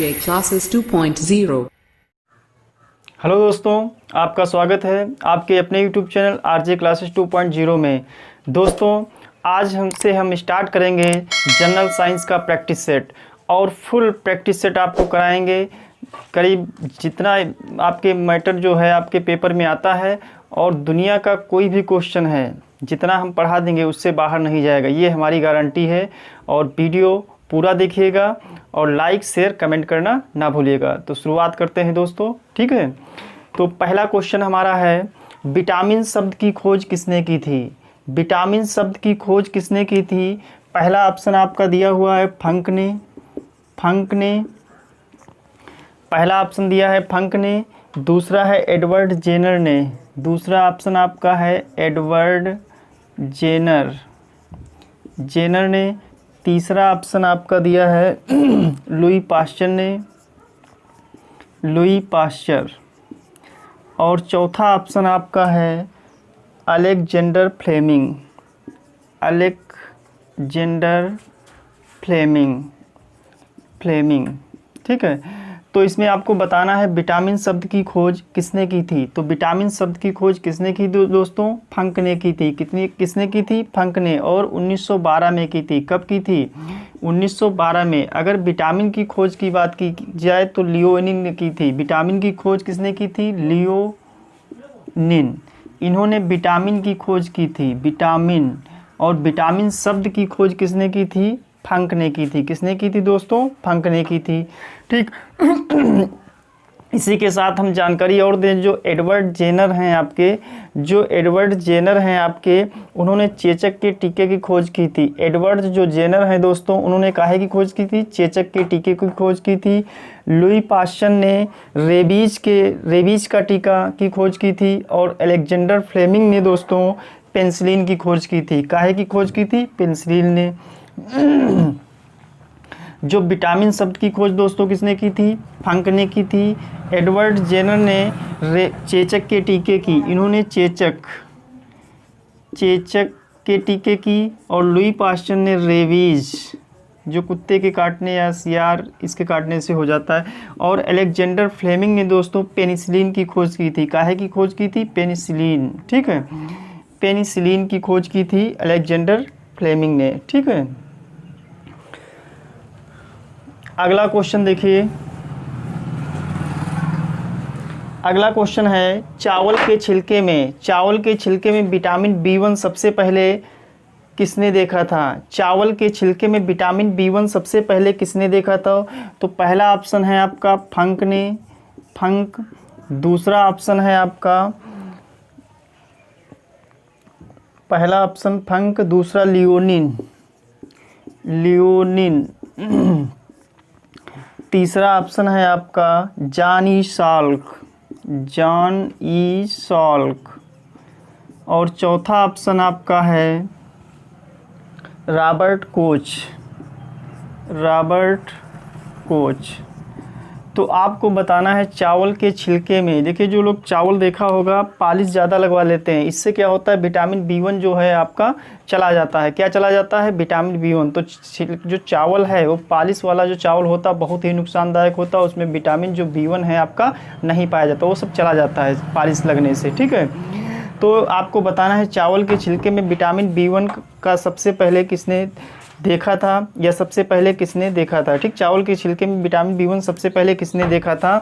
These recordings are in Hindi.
RJ Classes 2.0। हेलो दोस्तों, आपका स्वागत है आपके अपने YouTube चैनल RJ Classes 2.0 में। दोस्तों, आज हम स्टार्ट करेंगे जनरल साइंस का प्रैक्टिस सेट और फुल प्रैक्टिस सेट आपको कराएंगे। करीब जितना आपके मैटर जो है आपके पेपर में आता है और दुनिया का कोई भी क्वेश्चन है जितना हम पढ़ा देंगे उससे बाहर नहीं जाएगा, ये हमारी गारंटी है। और वीडियो पूरा देखिएगा और लाइक शेयर कमेंट करना ना भूलिएगा। तो शुरुआत करते हैं दोस्तों, ठीक है। तो पहला क्वेश्चन हमारा है, विटामिन शब्द की खोज किसने की थी? विटामिन शब्द की खोज किसने की थी? पहला ऑप्शन आपका दिया हुआ है फंक ने। पहला ऑप्शन दिया है फंक ने, दूसरा है एडवर्ड जेनर ने। दूसरा ऑप्शन आपका है एडवर्ड जेनर ने। तीसरा ऑप्शन आपका दिया है लुई पाश्चर। और चौथा ऑप्शन आपका है अलेक्जेंडर फ्लेमिंग, ठीक है। तो इसमें आपको बताना है विटामिन शब्द की खोज किसने की थी। तो विटामिन शब्द की खोज किसने की दोस्तों? फंक ने की थी। किसने की थी? फंक ने। और 1912 में की थी। कब की थी? 1912 में। अगर विटामिन की खोज की बात की जाए तो लियोनिन ने की थी। विटामिन की खोज किसने की थी? लियोनिन। इन्होंने विटामिन की खोज की थी, विटामिन। और विटामिन शब्द की खोज किसने की थी? फंक ने की थी। किसने की थी दोस्तों? फंक ने की थी, ठीक। इसी के साथ हम जानकारी और दें, जो एडवर्ड जेनर हैं आपके, उन्होंने चेचक के टीके की खोज की थी। एडवर्ड जो जेनर हैं दोस्तों, उन्होंने काहे की खोज की थी? चेचक के टीके की खोज की थी। लुई पाश्चर ने रेबीज का टीका की खोज की थी। और अलेक्जेंडर फ्लेमिंग ने दोस्तों पेनिसिलिन की खोज की थी। काहे की खोज की थी? पेनिसिलिन ने। जो विटामिन शब्द की खोज दोस्तों किसने की थी? फंक ने की थी। एडवर्ड जेनर ने चेचक के टीके की। इन्होंने चेचक के टीके की। और लुई पाश्चर ने रेबीज, जो कुत्ते के काटने या सियार इसके काटने से हो जाता है। और अलेक्जेंडर फ्लेमिंग ने दोस्तों पेनिसिलिन की खोज की थी। काहे की खोज की थी? पेनिसिलिन, ठीक है। पेनिसिलिन की खोज की थी अलेक्जेंडर फ्लेमिंग ने, ठीक है। अगला क्वेश्चन देखिए। अगला क्वेश्चन है, चावल के छिलके में विटामिन B1 सबसे पहले किसने देखा था? चावल के छिलके में विटामिन B1 सबसे पहले किसने देखा था? तो पहला ऑप्शन है आपका फंक ने, दूसरा ऑप्शन है आपका पहला ऑप्शन फंक, दूसरा लियोनिन। तीसरा ऑप्शन है आपका जॉन ई साल्क। और चौथा ऑप्शन आपका है रॉबर्ट कोच। तो आपको बताना है चावल के छिलके में। देखिए, जो लोग चावल देखा होगा पालिश ज़्यादा लगवा लेते हैं। इससे क्या होता है? विटामिन B1 जो है आपका चला जाता है। क्या चला जाता है? Vitamin B1। तो जो चावल है वो पालिश वाला जो चावल होता है बहुत ही नुकसानदायक होता है। उसमें विटामिन जो B1 है आपका नहीं पाया जाता, वो सब चला जाता है पालिश लगने से, ठीक है। तो आपको बताना है चावल के छिलके में विटामिन B1 का सबसे पहले किसने देखा था, या सबसे पहले किसने देखा था, ठीक। चावल के छिलके में विटामिन B1 सबसे पहले किसने देखा था?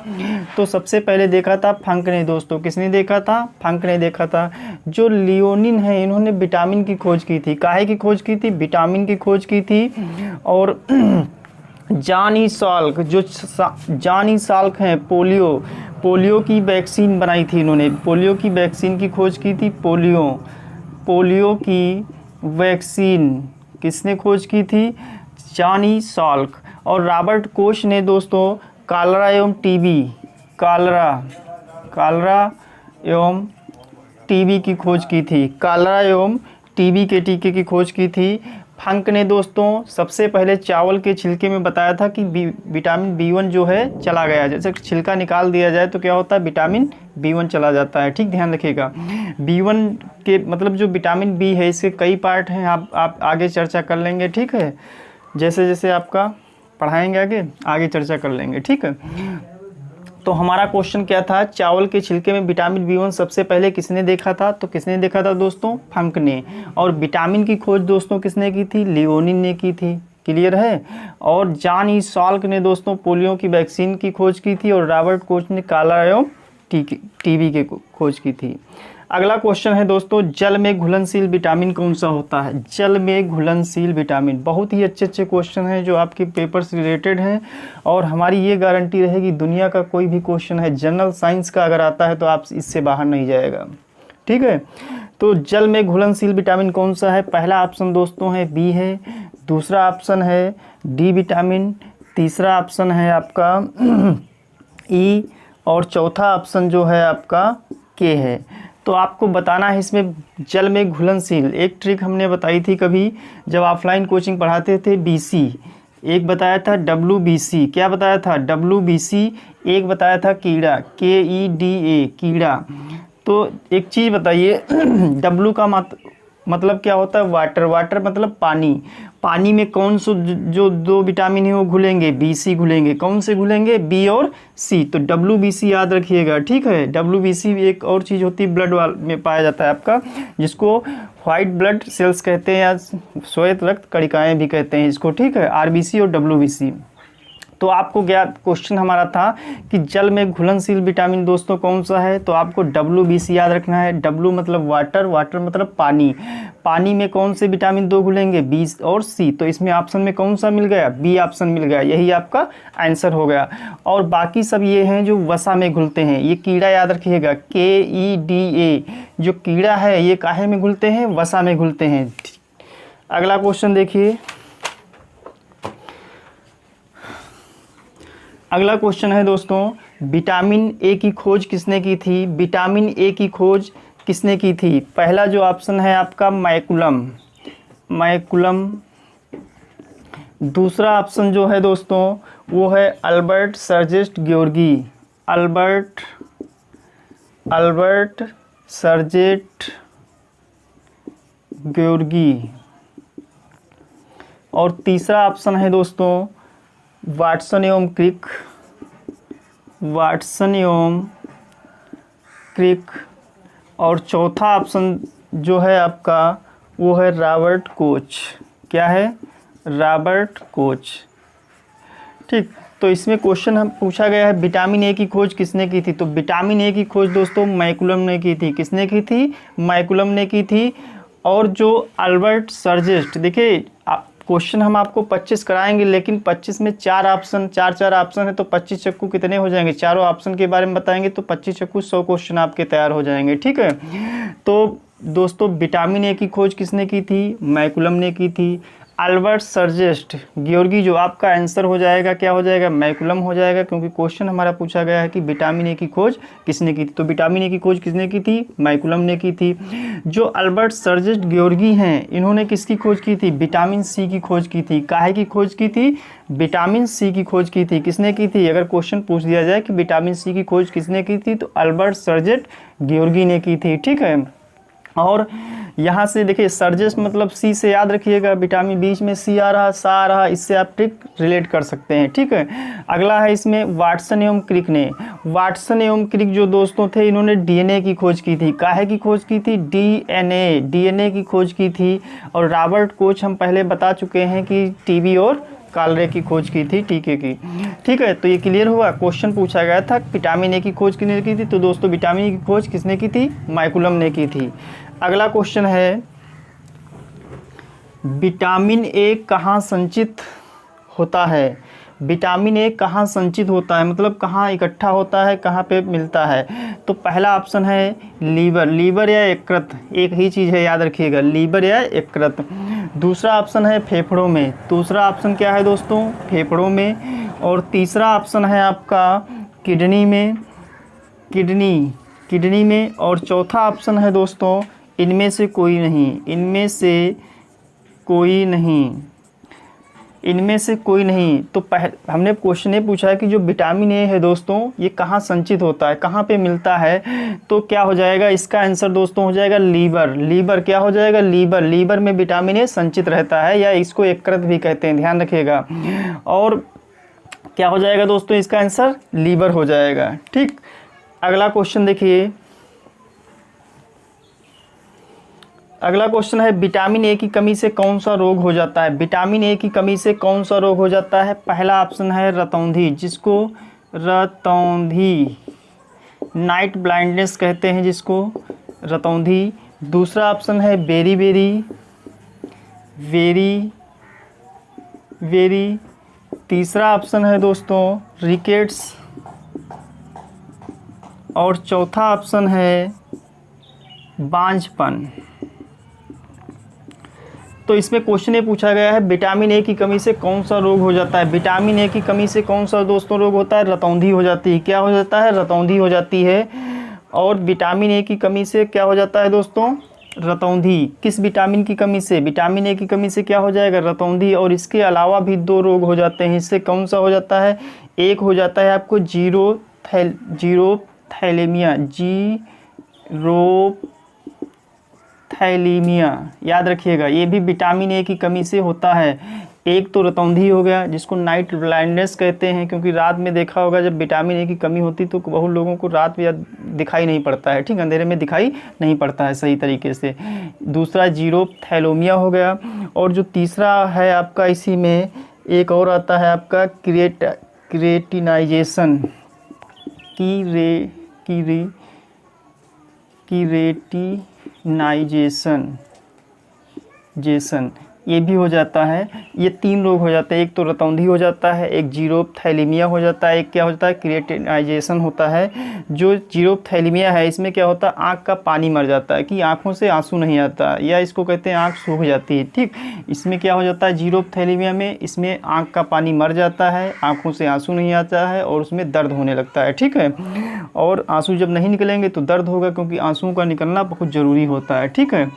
तो सबसे पहले देखा था फंक ने दोस्तों। किसने देखा था? फंक ने देखा था। जो लियोनिन है, इन्होंने विटामिन की खोज की थी। काहे की खोज की थी? विटामिन की खोज की थी। और जॉन ई साल्क हैं, पोलियो की वैक्सीन बनाई थी इन्होंने। पोलियो की वैक्सीन की खोज की थी। पोलियो की वैक्सीन किसने खोज की थी? John E Salk. और रॉबर्ट कोच ने दोस्तों कॉलरा एवं टीबी की खोज की थी। कॉलरा एवं टीबी के टीके की खोज की थी। फंक ने दोस्तों सबसे पहले चावल के छिलके में बताया था कि विटामिन B1 जो है चला गया। जैसे छिलका निकाल दिया जाए तो क्या होता है? विटामिन B1 चला जाता है, ठीक। ध्यान रखिएगा, B1 के मतलब जो विटामिन B है इसके कई पार्ट हैं, आप आगे चर्चा कर लेंगे, ठीक है। जैसे जैसे आपका पढ़ाएंगे, आगे आगे चर्चा कर लेंगे, ठीक है। तो हमारा क्वेश्चन क्या था, चावल के छिलके में विटामिन B1 सबसे पहले किसने देखा था? तो किसने देखा था दोस्तों? फंक ने। और विटामिन की खोज दोस्तों किसने की थी? लियोनिन ने की थी। क्लियर है। और जॉन ई साल्क ने दोस्तों पोलियो की वैक्सीन की खोज की थी, और रॉबर्ट कोच ने काला एवं टीबी की खोज की थी। अगला क्वेश्चन है दोस्तों, जल में घुलनशील विटामिन कौन सा होता है? जल में घुलनशील विटामिन, बहुत ही अच्छे अच्छे क्वेश्चन हैं जो आपके पेपर से रिलेटेड हैं, और हमारी ये गारंटी रहेगी दुनिया का कोई भी क्वेश्चन है जनरल साइंस का अगर आता है तो आप इससे बाहर नहीं जाएगा, ठीक है। तो जल में घुलनशील विटामिन कौन सा है? पहला ऑप्शन दोस्तों है बी है, दूसरा ऑप्शन है डी विटामिन, तीसरा ऑप्शन है आपका ई, और चौथा ऑप्शन जो है आपका के है। तो आपको बताना है इसमें जल में घुलनशील, एक ट्रिक हमने बताई थी कभी जब ऑफलाइन कोचिंग पढ़ाते थे, BC, एक बताया था WBC, क्या बताया था? WBC, एक बताया था कीड़ा, KEDA, कीड़ा। तो एक चीज़ बताइए W का मतलब क्या होता है? वाटर, वाटर मतलब पानी, पानी में कौन से जो दो विटामिन है वो घुलेंगे? BC घुलेंगे। कौन से घुलेंगे? B और C। तो WBC याद रखिएगा, ठीक है। WBC एक और चीज़ होती है ब्लड में पाया जाता है आपका, जिसको वाइट ब्लड सेल्स कहते हैं या श्वेत रक्त कणिकाएं भी कहते हैं इसको, ठीक है, RBC और WBC। तो आपको क्या क्वेश्चन हमारा था कि जल में घुलनशील विटामिन दोस्तों कौन सा है? तो आपको WBC याद रखना है। W मतलब वाटर, वाटर मतलब पानी, पानी में कौन से विटामिन दो घुलेंगे? B और C। तो इसमें ऑप्शन में कौन सा मिल गया? B ऑप्शन मिल गया, यही आपका आंसर हो गया। और बाकी सब ये हैं जो वसा में घुलते हैं। ये कीड़ा याद रखिएगा, KEDA, जो कीड़ा है ये काहे में घुलते हैं? वसा में घुलते हैं। अगला क्वेश्चन देखिए, अगला क्वेश्चन है दोस्तों, विटामिन ए की खोज किसने की थी? विटामिन ए की खोज किसने की थी? पहला जो ऑप्शन है आपका मैकुलम, मैकुलम। दूसरा ऑप्शन जो है दोस्तों वो है अल्बर्ट सर्जेट ग्योर्गी, अल्बर्ट सर्जेट ग्योर्गी। और तीसरा ऑप्शन है दोस्तों वाटसन एवं क्रिक, वाटसन एवं क्रिक। और चौथा ऑप्शन जो है आपका वो है रॉबर्ट कोच। क्या है? रॉबर्ट कोच, ठीक। तो इसमें क्वेश्चन हम पूछा गया है विटामिन ए की खोज किसने की थी? तो विटामिन ए की खोज दोस्तों मैकुलम ने की थी। किसने की थी? मैकुलम ने की थी। और जो अल्बर्ट सर्जेट, देखिए क्वेश्चन हम आपको 25 कराएंगे, लेकिन 25 में चार चार ऑप्शन है, तो 25 चक्कू कितने हो जाएंगे? चारों ऑप्शन के बारे में बताएंगे तो 25 चक्कू 100 क्वेश्चन आपके तैयार हो जाएंगे, ठीक है। तो दोस्तों विटामिन ए की खोज किसने की थी? मैकुलम ने की थी। अल्बर्ट सर्जेट ग्योर्गी, जो आपका आंसर हो जाएगा क्या हो जाएगा? मैकुलम हो जाएगा, क्योंकि क्वेश्चन हमारा पूछा गया है कि विटामिन ए की खोज किसने की थी। तो विटामिन ए की खोज किसने की थी? मैकुलम ने की थी। जो अल्बर्ट सर्जेट ग्योर्गी हैं इन्होंने किसकी खोज की थी? विटामिन सी की खोज की थी। काहे की खोज की थी? विटामिन सी की खोज की थी। किसने की थी? अगर क्वेश्चन पूछ दिया जाए कि विटामिन सी की खोज किसने की थी, तो अल्बर्ट सर्जेट ग्योर्गी ने की थी, ठीक है। और यहाँ से देखिए सर्जेट मतलब सी से याद रखिएगा, विटामिन बीच में सी आ रहा, सा आ रहा, इससे आप ट्रिक रिलेट कर सकते हैं, ठीक है। अगला है इसमें वाटसन एवं क्रिक ने। वाटसन एवं क्रिक जो दोस्तों थे इन्होंने डीएनए की खोज की थी। काहे की खोज की थी? डीएनए की खोज की थी। और रॉबर्ट कोच हम पहले बता चुके हैं कि टीबी और कालरे की खोज की थी, टीके की, ठीक है। तो ये क्लियर हुआ। क्वेश्चन पूछा गया था विटामिन ए की खोज किसने की थी, तो दोस्तों विटामिन ए की खोज किसने की थी? मैकुलम ने की थी। अगला क्वेश्चन है विटामिन ए कहाँ संचित होता है? विटामिन ए कहाँ संचित होता है, मतलब कहाँ इकट्ठा होता है, कहाँ पे मिलता है? तो पहला ऑप्शन है लीवर, लीवर या यकृत, एक ही चीज़ है याद रखिएगा, लीवर या यकृत। दूसरा ऑप्शन है फेफड़ों में। दूसरा ऑप्शन क्या है दोस्तों? फेफड़ों में। और तीसरा ऑप्शन है आपका किडनी में, किडनी में। और चौथा ऑप्शन है दोस्तों इनमें से कोई नहीं, इनमें से कोई नहीं। इनमें से कोई नहीं। तो हमने क्वेश्चन ये पूछा है कि जो विटामिन ए है दोस्तों ये कहाँ संचित होता है, कहाँ पे मिलता है, तो क्या हो जाएगा इसका आंसर दोस्तों हो जाएगा लीवर। लीवर क्या हो जाएगा, लीवर। लीवर में विटामिन ए संचित रहता है, या इसको यकृत भी कहते हैं, ध्यान रखिएगा। और क्या हो जाएगा दोस्तों इसका आंसर लीवर हो जाएगा। ठीक, अगला क्वेश्चन देखिए। अगला क्वेश्चन है विटामिन ए की कमी से कौन सा रोग हो जाता है। विटामिन ए की कमी से कौन सा रोग हो जाता है। पहला ऑप्शन है रतौंधी, जिसको रतौंधी, नाइट ब्लाइंडनेस कहते हैं जिसको, रतौंधी। दूसरा ऑप्शन है बेरी बेरी, वेरी वेरी। तीसरा ऑप्शन है दोस्तों रिकेट्स, और चौथा ऑप्शन है बांझपन। तो इसमें क्वेश्चन ये पूछा गया है विटामिन ए की कमी से कौन सा रोग हो जाता है। विटामिन ए की कमी से कौन सा दोस्तों रोग होता है, रतौंधी हो जाती है। क्या हो जाता है, रतौंधी हो जाती है। और विटामिन ए की कमी से क्या हो जाता है दोस्तों, रतौंधी। किस विटामिन की कमी से, विटामिन ए की कमी से क्या हो जाएगा, रतौंधी। और इसके अलावा भी 2 रोग हो जाते हैं। इससे कौन सा हो जाता है, एक हो जाता है आपको जीरोथैलेमिया, जीरोथैलेमिया, याद रखिएगा, ये भी विटामिन ए की कमी से होता है। एक तो रतौंधी हो गया जिसको नाइट ब्लाइंडनेस कहते हैं, क्योंकि रात में देखा होगा जब विटामिन ए की कमी होती तो बहुत लोगों को रात में दिखाई नहीं पड़ता है। ठीक, अंधेरे में दिखाई नहीं पड़ता है सही तरीके से। दूसरा जीरोथैलेमिया हो गया। और जो तीसरा है आपका इसी में एक और आता है आपका क्रिएटिनाइजेशन, किरेटिनाइजेशन, ये भी हो जाता है। ये 3 रोग हो जाते हैं, एक तो रतौंधी हो जाता है, एक जीरोथैलेमिया हो जाता है, एक क्या हो जाता है क्रिएटिनाइजेशन होता है। जो जीरोथैलेमिया है इसमें क्या होता है, आँख का पानी मर जाता है, कि आँखों से आंसू नहीं आता, या इसको कहते हैं आँख सूख जाती है। ठीक, इसमें क्या हो जाता है जीरोथैलेमिया में, इसमें आँख का पानी मर जाता है, आँखों से आंसू नहीं आता है, और उसमें दर्द होने लगता है। ठीक है, और आंसू जब नहीं निकलेंगे तो दर्द होगा, क्योंकि आंसुओं का निकलना बहुत ज़रूरी होता है। ठीक है,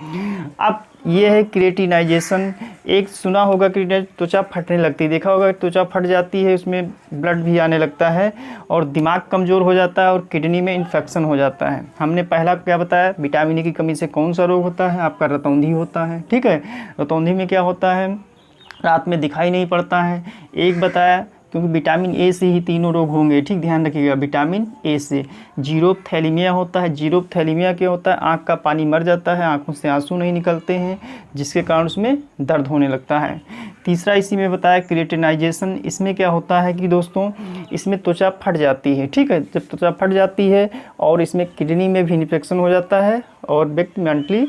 अब ये है क्रिएटिनाइजेशन। एक सुना होगा कि त्वचा फटने लगती है, देखा होगा त्वचा फट जाती है, उसमें ब्लड भी आने लगता है, और दिमाग कमज़ोर हो जाता है, और किडनी में इन्फेक्शन हो जाता है। हमने पहला क्या बताया, विटामिन ए की कमी से कौन सा रोग होता है, आपका रतौंधी होता है। ठीक है, रतौंधी में क्या होता है, रात में दिखाई नहीं पड़ता है। एक बताया क्योंकि विटामिन ए से ही तीनों रोग होंगे। ठीक, ध्यान रखिएगा, विटामिन ए से। जीरोथैलेमिया होता है, जीरोथैलेमिया क्या होता है, आँख का पानी मर जाता है, आँखों से आंसू नहीं निकलते हैं, जिसके कारण उसमें दर्द होने लगता है। तीसरा इसी में बताया क्रिएटिनाइजेशन, इसमें क्या होता है कि दोस्तों इसमें त्वचा फट जाती है। ठीक है, जब त्वचा फट जाती है और इसमें किडनी में भी इन्फेक्शन हो जाता है, और व्यक्ति मेंटली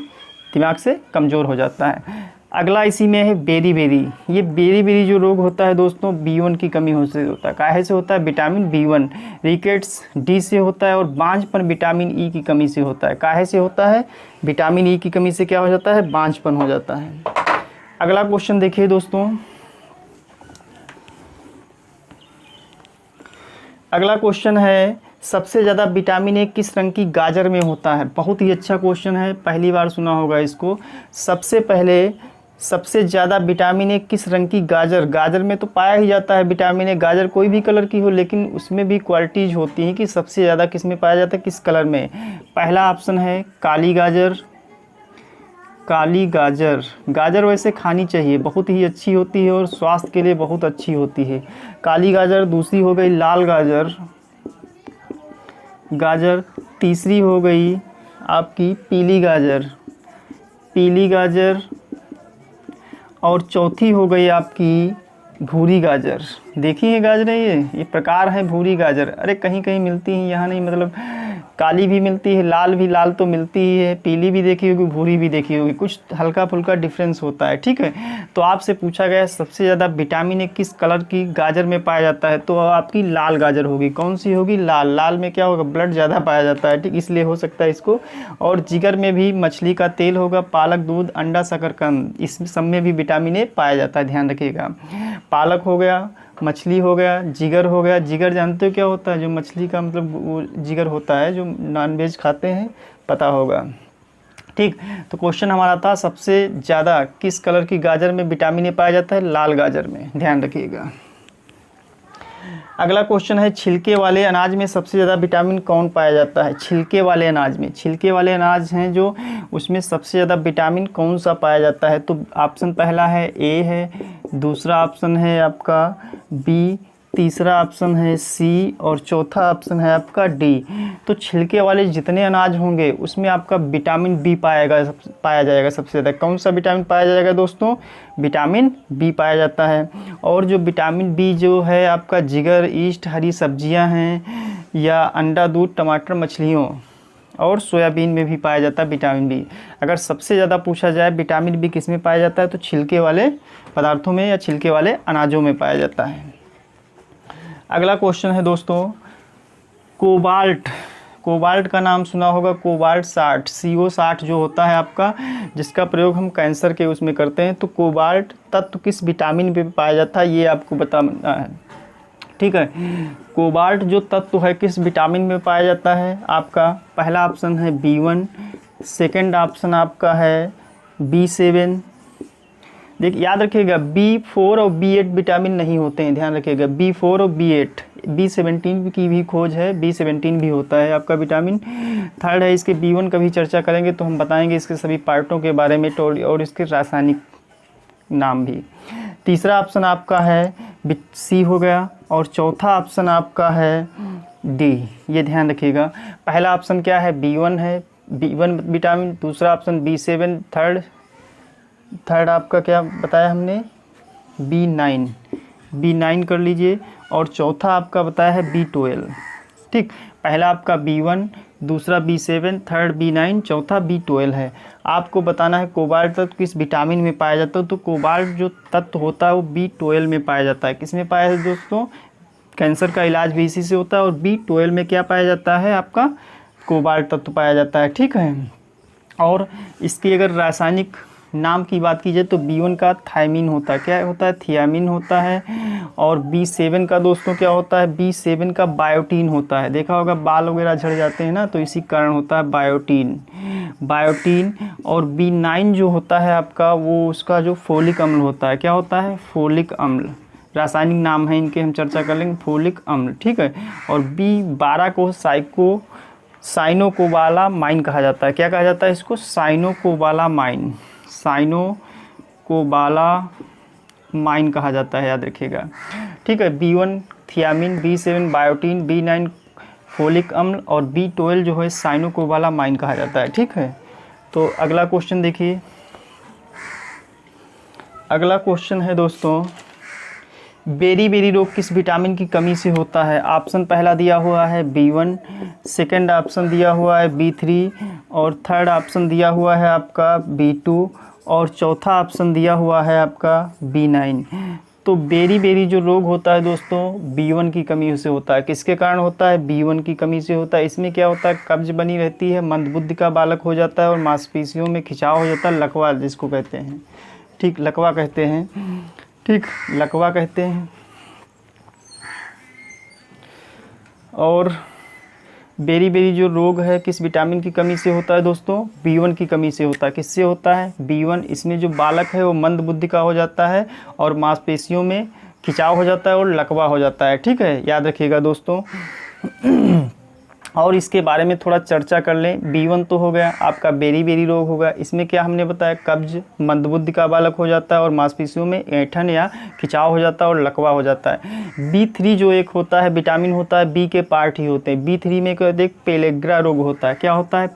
दिमाग से कमज़ोर हो जाता है। अगला इसी में है बेरी बेरी। ये बेरी बेरी जो रोग होता है दोस्तों B1 की कमी हो से होता है। काहे से होता है, विटामिन B1। रिकेट्स डी से होता है, और बांझपन विटामिन ई की कमी से होता है। काहे से होता है, विटामिन ई की कमी से क्या हो जाता है, बांझपन हो जाता है। अगला क्वेश्चन देखिए दोस्तों। अगला क्वेश्चन है सबसे ज़्यादा विटामिन ए किस रंग की गाजर में होता है। बहुत ही अच्छा क्वेश्चन है, पहली बार सुना होगा इसको। सबसे ज़्यादा विटामिन ए किस रंग की गाजर, गाजर में तो पाया ही जाता है विटामिन ए। गाजर कोई भी कलर की हो, लेकिन उसमें भी क्वालिटीज होती हैं कि सबसे ज़्यादा किस में पाया जाता है, किस कलर में। पहला ऑप्शन है काली गाजर। काली गाजर, गाजर वैसे खानी चाहिए, बहुत ही अच्छी होती है और स्वास्थ्य के लिए बहुत अच्छी होती है, काली गाजर। दूसरी हो गई लाल गाजर। तीसरी हो गई आपकी पीली गाजर। और चौथी हो गई आपकी भूरी गाजर। देखी है गाजरें, ये प्रकार है भूरी गाजर। अरे कहीं कहीं मिलती हैं, यहाँ नहीं, मतलब काली भी मिलती है, लाल तो मिलती ही है, पीली भी देखी होगी, भूरी भी देखी होगी, कुछ हल्का फुल्का डिफरेंस होता है। ठीक है, तो आपसे पूछा गया सबसे ज़्यादा विटामिन ए किस कलर की गाजर में पाया जाता है, तो आपकी लाल गाजर होगी। कौन सी होगी, लाल में क्या होगा, ब्लड ज़्यादा पाया जाता है। ठीक, इसलिए हो सकता है इसको। और जिगर में भी मछली का तेल होगा, पालक, दूध, अंडा, शकरकंद, इस सब में भी विटामिन ए पाया जाता है, ध्यान रखिएगा। पालक हो गया, मछली हो गया, जिगर हो गया। जिगर जानते हो क्या होता है, जो मछली का मतलब वो जिगर होता है, जो नॉनवेज खाते हैं, पता होगा। ठीक। तो क्वेश्चन हमारा था सबसे ज़्यादा किस कलर की गाजर में विटामिन ए पाया जाता है? लाल गाजर में, ध्यान रखिएगा। अगला क्वेश्चन है छिलके वाले अनाज में सबसे ज़्यादा विटामिन कौन पाया जाता है? छिलके वाले अनाज में, छिलके वाले अनाज हैं जो, उसमें सबसे ज़्यादा विटामिन कौन सा पाया जाता है? तो ऑप्शन पहला है ए है, दूसरा ऑप्शन है आपका बी, तीसरा ऑप्शन है सी और चौथा ऑप्शन है आपका डी। तो छिलके वाले जितने अनाज होंगे उसमें आपका विटामिन बी पाया जाएगा सबसे ज़्यादा। कौन सा विटामिन पाया जाएगा दोस्तों? विटामिन बी पाया जाता है। और जो विटामिन बी जो है आपका जिगर, ईस्ट, हरी सब्जियां हैं या अंडा, दूध, टमाटर, मछलियों और सोयाबीन में भी पाया जाता है विटामिन बी। अगर सबसे ज़्यादा पूछा जाए विटामिन बी किस में पाया जाता है तो छिलके वाले पदार्थों में या छिलके वाले अनाजों में पाया जाता है। अगला क्वेश्चन है दोस्तों कोबाल्ट। कोबाल्ट का नाम सुना होगा, कोबाल्ट 60, CO60 जो होता है आपका, जिसका प्रयोग हम कैंसर के उसमें करते हैं। तो कोबाल्ट तत्व किस विटामिन में पाया जाता है ये आपको बताना है। ठीक है, कोबाल्ट जो तत्व है किस विटामिन में पाया जाता है? आपका पहला ऑप्शन है B1, सेकंड ऑप्शन आपका है B7। देखिए याद रखिएगा B4 और B8 विटामिन नहीं होते हैं, ध्यान रखिएगा B4 और B8। B17 की भी खोज है, B17 भी होता है आपका विटामिन। थर्ड है इसके B1 का भी चर्चा करेंगे तो हम बताएंगे इसके सभी पार्टों के बारे में और इसके रासायनिक नाम भी। तीसरा ऑप्शन आपका है C हो गया और चौथा ऑप्शन आपका है D। ये ध्यान रखिएगा, पहला ऑप्शन क्या है? B1 है, B1 विटामिन, दूसरा ऑप्शन B7, थर्ड आपका क्या बताया हमने? B9 कर लीजिए और चौथा आपका बताया है B12। ठीक, पहला आपका B1, दूसरा B7, थर्ड B9, चौथा B12 है। आपको बताना है कोबाल्ट तत्व किस विटामिन में पाया जाता है। तो कोबाल्ट जो तत्व होता है वो B12 में पाया जाता है। किस में पाया है दोस्तों? कैंसर का इलाज भी इसी से होता है और B12 में क्या पाया जाता है? आपका कोबाल्ट तत्व पाया जाता है। ठीक है, और इसकी अगर रासायनिक नाम की बात की जाए तो B1 का थायमीन होता है, क्या होता है? थियामिन होता है। और B7 का दोस्तों क्या होता है? B7 का बायोटीन होता है। देखा होगा बाल वगैरह झड़ जाते हैं ना, तो इसी कारण होता है बायोटीन। और B9 जो होता है आपका, वो उसका जो फोलिक अम्ल होता है, क्या होता है? फोलिक अम्ल। रासायनिक नाम है इनके, हम चर्चा कर लेंगे, फोलिक अम्ल। ठीक है, और B12 को साइनोकोबालामाइन कहा जाता है। क्या कहा जाता है इसको? साइनोकोबालामाइन कहा जाता है, याद रखिएगा। ठीक है, B1 thiamine, B7 biotin, B9 folic अम्ल और B12 जो है साइनोकोबालामाइन कहा जाता है। ठीक है, तो अगला क्वेश्चन देखिए। अगला क्वेश्चन है दोस्तों बेरी रोग किस विटामिन की कमी से होता है? ऑप्शन पहला दिया हुआ है B1, सेकंड ऑप्शन दिया हुआ है B3 और थर्ड ऑप्शन दिया हुआ है आपका B2 और चौथा ऑप्शन दिया हुआ है आपका B9। तो बेरी जो रोग होता है दोस्तों B1 की कमी से होता है। किसके कारण होता है? B1 की कमी से होता है। इसमें क्या होता है? कब्ज बनी रहती है, मंदबुद्धि का बालक हो जाता है और मांसपेशियों में खिंचाव हो जाता है, लकवा जिसको कहते हैं। ठीक, लकवा कहते हैं। ठीक, लकवा कहते हैं। और बेरी जो रोग है किस विटामिन की कमी से होता है दोस्तों? B1 की कमी से होता है। किससे होता है? B1। इसमें जो बालक है वो मंद बुद्धि का हो जाता है और मांसपेशियों में खिंचाव हो जाता है और लकवा हो जाता है। ठीक है, याद रखिएगा दोस्तों। और इसके बारे में थोड़ा चर्चा कर लें। B1 तो हो गया आपका बेरी रोग होगा। इसमें क्या हमने बताया? कब्ज, मंदबुद्धि का बालक हो जाता है और मांसपेशियों में ऐंठन या खिंचाव हो जाता है और लकवा हो जाता है। B3 जो एक होता है विटामिन होता है, B के पार्ट ही होते हैं। B3 में देख पेलाग्रा रोग होता है। क्या होता है?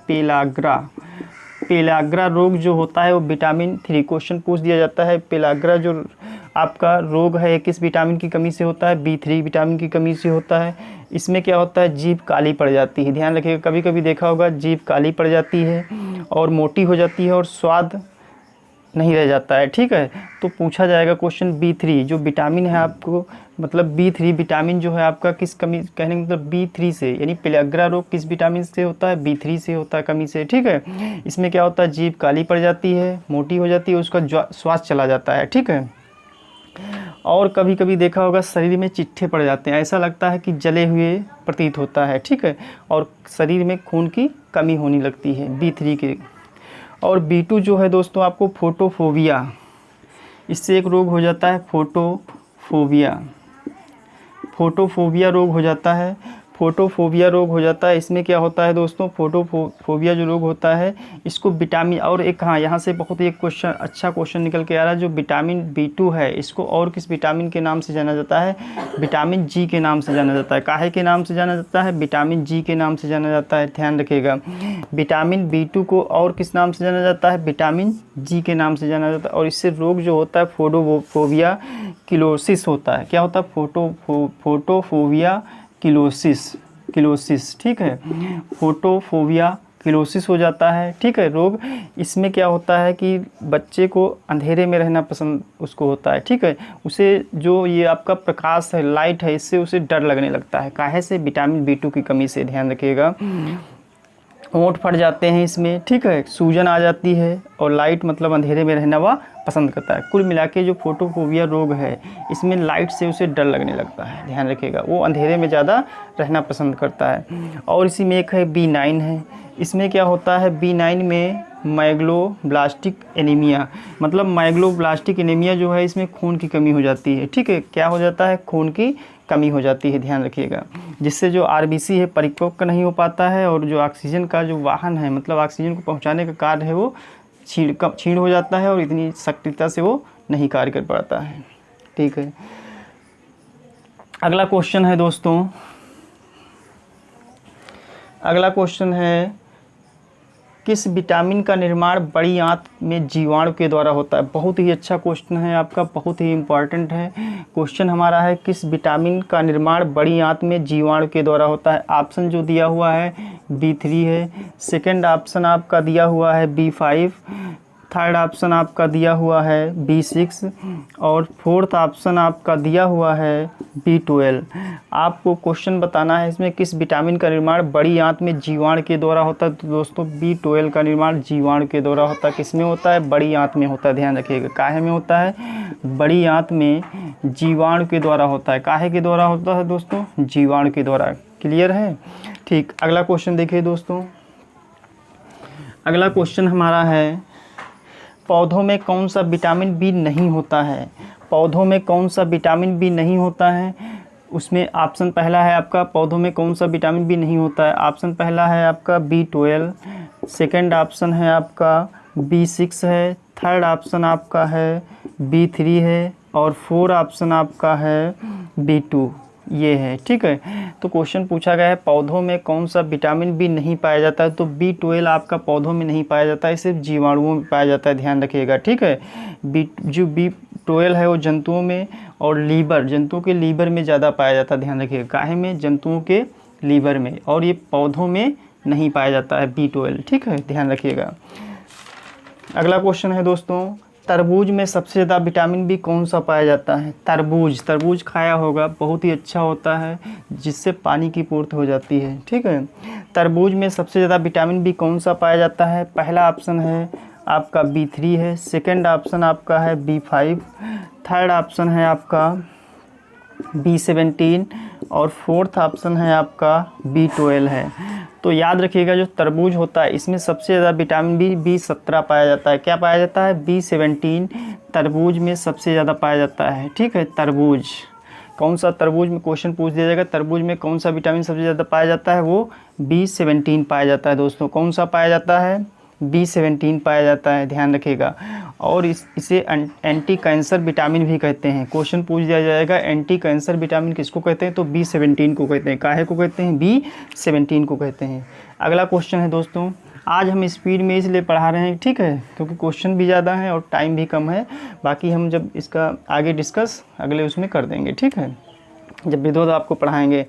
पेलाग्रा रोग जो होता है वो विटामिन 3। क्वेश्चन पूछ दिया जाता है पेलाग्रा जो आपका रोग है किस विटामिन की कमी से होता है? B3 विटामिन की कमी से होता है। इसमें क्या होता है? जीभ काली पड़ जाती है। ध्यान रखिएगा, कभी कभी देखा होगा जीभ काली पड़ जाती है और मोटी हो जाती है और स्वाद नहीं रह जाता है। ठीक है, तो पूछा जाएगा क्वेश्चन B3 जो विटामिन है आपको, मतलब B3 विटामिन जो है आपका किस कमी, कहने का मतलब B3 से, यानी पेलाग्रा रोग किस विटामिन से होता है? B3 से होता है, कमी से। ठीक है, इसमें क्या होता है? जीभ काली पड़ जाती है, मोटी हो जाती है, उसका स्वाद चला जाता है। ठीक है, और कभी कभी देखा होगा शरीर में चिट्ठे पड़ जाते हैं, ऐसा लगता है कि जले हुए प्रतीत होता है। ठीक है, और शरीर में खून की कमी होने लगती है B3 के। और B2 जो है दोस्तों आपको फोटोफोबिया, इससे एक रोग हो जाता है फोटोफोबिया, फोटोफोबिया रोग हो जाता है, फोटोफोबिया रोग हो जाता है। इसमें क्या होता है दोस्तों, फोटोफोबिया जो रोग होता है इसको विटामिन, और एक हाँ यहाँ से बहुत ही एक क्वेश्चन, अच्छा क्वेश्चन निकल के आ रहा है, जो विटामिन B2 है इसको और किस विटामिन के नाम से जाना जाता है, विटामिन जी के नाम से जाना जाता है। काहे के नाम से जाना जाता है, विटामिन जी के नाम से जाना जाता है, ध्यान रखिएगा। विटामिन B2 को और किस नाम से जाना जाता है, विटामिन जी के नाम से जाना जाता है। और इससे रोग जो होता है फोटोफोबिया किलोसिस होता है। क्या होता है, फोटोफोबिया किलोसिस, ठीक है, फोटोफोबिया किलोसिस हो जाता है, ठीक है रोग। इसमें क्या होता है कि बच्चे को अंधेरे में रहना पसंद उसको होता है, ठीक है, उसे जो ये आपका प्रकाश है, लाइट है, इससे उसे डर लगने लगता है। काहे से, विटामिन B2 की कमी से, ध्यान रखिएगा। होंठ फट जाते हैं इसमें, ठीक है, सूजन आ जाती है, और लाइट मतलब अंधेरे में रहना वह पसंद करता है। कुल मिला के जो फोटोफोबिया रोग है इसमें लाइट से उसे डर लगने लगता है, ध्यान रखिएगा, वो अंधेरे में ज़्यादा रहना पसंद करता है। और इसी में एक है B9 है, इसमें क्या होता है, B9 में माइग्लोब्लास्टिक एनीमिया, मतलब माइग्लोब्लास्टिक एनीमिया जो है इसमें खून की कमी हो जाती है, ठीक है, क्या हो जाता है, खून की कमी हो जाती है, ध्यान रखिएगा, जिससे जो RBC है परिपक्व नहीं हो पाता है, और जो ऑक्सीजन का जो वाहन है, मतलब ऑक्सीजन को पहुंचाने का कार्य है, वो क्षीण हो जाता है, और इतनी सक्रियता से वो नहीं कार्य कर पाता है, ठीक है। अगला क्वेश्चन है दोस्तों, अगला क्वेश्चन है, किस विटामिन का निर्माण बड़ी आंत में जीवाणु के द्वारा होता है। बहुत ही अच्छा क्वेश्चन है आपका, बहुत ही इम्पॉर्टेंट है क्वेश्चन हमारा है, किस विटामिन का निर्माण बड़ी आंत में जीवाणु के द्वारा होता है। ऑप्शन जो दिया हुआ है B3 है, सेकंड ऑप्शन आपका दिया हुआ है B5, थर्ड ऑप्शन आपका दिया हुआ है B6, और फोर्थ ऑप्शन आपका दिया हुआ है B12। आपको क्वेश्चन बताना है इसमें किस विटामिन का निर्माण बड़ी आंत में जीवाणु के द्वारा होता है। तो दोस्तों B12 का निर्माण जीवाणु के द्वारा होता है। किस में होता है, बड़ी आंत में होता है, ध्यान रखिएगा। काहे में होता है, बड़ी आंत में जीवाणु के द्वारा होता है। काहे के द्वारा होता है दोस्तों, जीवाणु के द्वारा। क्लियर है, ठीक। अगला क्वेश्चन देखिए दोस्तों, अगला क्वेश्चन हमारा है, पौधों में कौन सा विटामिन B नहीं होता है। पौधों में कौन सा विटामिन B नहीं होता है, उसमें ऑप्शन पहला है आपका, पौधों में कौन सा विटामिन B नहीं होता है। ऑप्शन पहला है आपका B12, सेकंड ऑप्शन है आपका B6 है, थर्ड ऑप्शन आपका है B3 है, और फोर्थ ऑप्शन आपका है B2, ये है, ठीक है। तो क्वेश्चन पूछा गया है पौधों में कौन सा विटामिन B नहीं पाया जाता है, तो B12 आपका पौधों में नहीं पाया जाता है, सिर्फ जीवाणुओं में पाया जाता है, ध्यान रखिएगा, ठीक है। जो B12 है वो जंतुओं में और जंतुओं के लीवर में ज़्यादा पाया जाता है, ध्यान रखिएगा। काहे में, जंतुओं के लीवर में, और ये पौधों में नहीं पाया जाता है B12, ठीक है, ध्यान रखिएगा। अगला क्वेश्चन है दोस्तों, तरबूज में सबसे ज़्यादा विटामिन B कौन सा पाया जाता है। तरबूज खाया होगा, बहुत ही अच्छा होता है, जिससे पानी की पूर्ति हो जाती है, ठीक है। तरबूज में सबसे ज़्यादा विटामिन B कौन सा पाया जाता है। पहला ऑप्शन है आपका B3 है, सेकंड ऑप्शन आपका है B5, थर्ड ऑप्शन है आपका B17, और फोर्थ ऑप्शन है आपका B12 है। तो याद रखिएगा, जो तरबूज होता है इसमें सबसे ज़्यादा विटामिन B17 पाया जाता है। क्या पाया जाता है, B17 तरबूज में सबसे ज़्यादा पाया जाता है, ठीक है। तरबूज, कौन सा तरबूज में क्वेश्चन पूछ दिया जाएगा, तरबूज में कौन सा विटामिन सबसे ज़्यादा पाया जाता है, वो B17 पाया जाता है दोस्तों। कौन सा पाया जाता है, B17 पाया जाता है, ध्यान रखिएगा। और इसे एंटी कैंसर विटामिन भी कहते हैं। क्वेश्चन पूछ दिया जाएगा एंटी कैंसर विटामिन किसको कहते हैं, तो B17 को कहते हैं। काहे को कहते हैं, B17 को कहते हैं। अगला क्वेश्चन है दोस्तों, आज हम स्पीड में इसलिए पढ़ा रहे हैं, ठीक है, क्योंकि क्वेश्चन भी ज़्यादा है और टाइम भी कम है। बाकी हम जब इसका आगे डिस्कस अगले उसमें कर देंगे, ठीक है, जब विधोद आपको पढ़ाएंगे।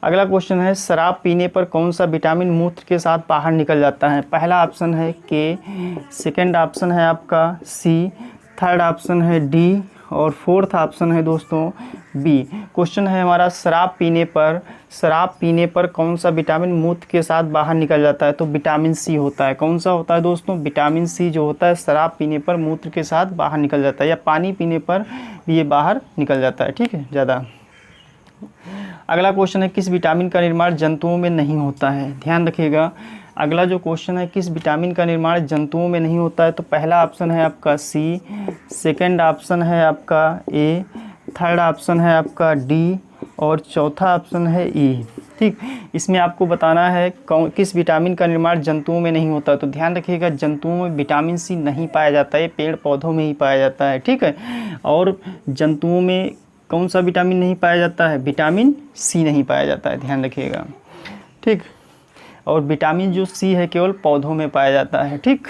अगला क्वेश्चन है, शराब पीने पर कौन सा विटामिन मूत्र के साथ बाहर निकल जाता है। पहला ऑप्शन है K, सेकंड ऑप्शन है आपका C, थर्ड ऑप्शन है D, और फोर्थ ऑप्शन है दोस्तों B। क्वेश्चन है हमारा, शराब पीने पर कौन सा विटामिन मूत्र के साथ बाहर निकल जाता है, तो विटामिन C होता है। कौन सा होता है दोस्तों, विटामिन C जो होता है शराब पीने पर मूत्र के साथ बाहर निकल जाता है, या पानी पीने पर भी ये बाहर निकल जाता है, ठीक है, ज़्यादा। अगला क्वेश्चन है, किस विटामिन का निर्माण जंतुओं में नहीं होता है। ध्यान रखिएगा, अगला जो क्वेश्चन है, किस विटामिन का निर्माण जंतुओं में नहीं होता है? तो पहला ऑप्शन है आपका सी, सेकंड ऑप्शन है आपका ए, थर्ड ऑप्शन है आपका डी और चौथा ऑप्शन है ई। ठीक, इसमें आपको बताना है किस विटामिन का निर्माण जंतुओं में नहीं होता। तो ध्यान रखिएगा, जंतुओं में विटामिन सी नहीं पाया जाता है, पेड़ पौधों में ही पाया जाता है। ठीक है, और जंतुओं में कौन सा विटामिन नहीं पाया जाता है? विटामिन सी नहीं पाया जाता है, ध्यान रखिएगा। ठीक, और विटामिन जो सी है केवल पौधों में पाया जाता है। ठीक,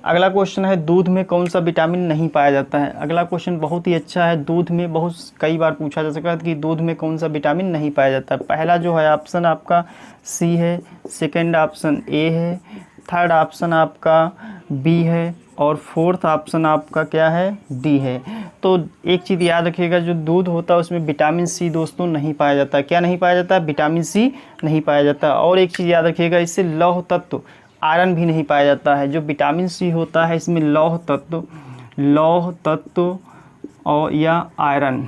अगला क्वेश्चन है, दूध में कौन सा विटामिन नहीं पाया जाता है? अगला क्वेश्चन बहुत ही अच्छा है, दूध में बहुत कई बार पूछा जा सकता है कि दूध में कौन सा विटामिन नहीं पाया जाता है। पहला जो है ऑप्शन आपका सी है, सेकंड ऑप्शन ए है, थर्ड ऑप्शन आपका बी है और फोर्थ ऑप्शन आपका क्या है? डी है। तो एक चीज़ याद रखिएगा, जो दूध होता है उसमें विटामिन सी दोस्तों नहीं पाया जाता। क्या नहीं पाया जाता? विटामिन सी नहीं पाया जाता। और एक चीज़ याद रखिएगा, इससे लौह तत्व आयरन भी नहीं पाया जाता है। जो विटामिन सी होता है इसमें लौह तत्व और या आयरन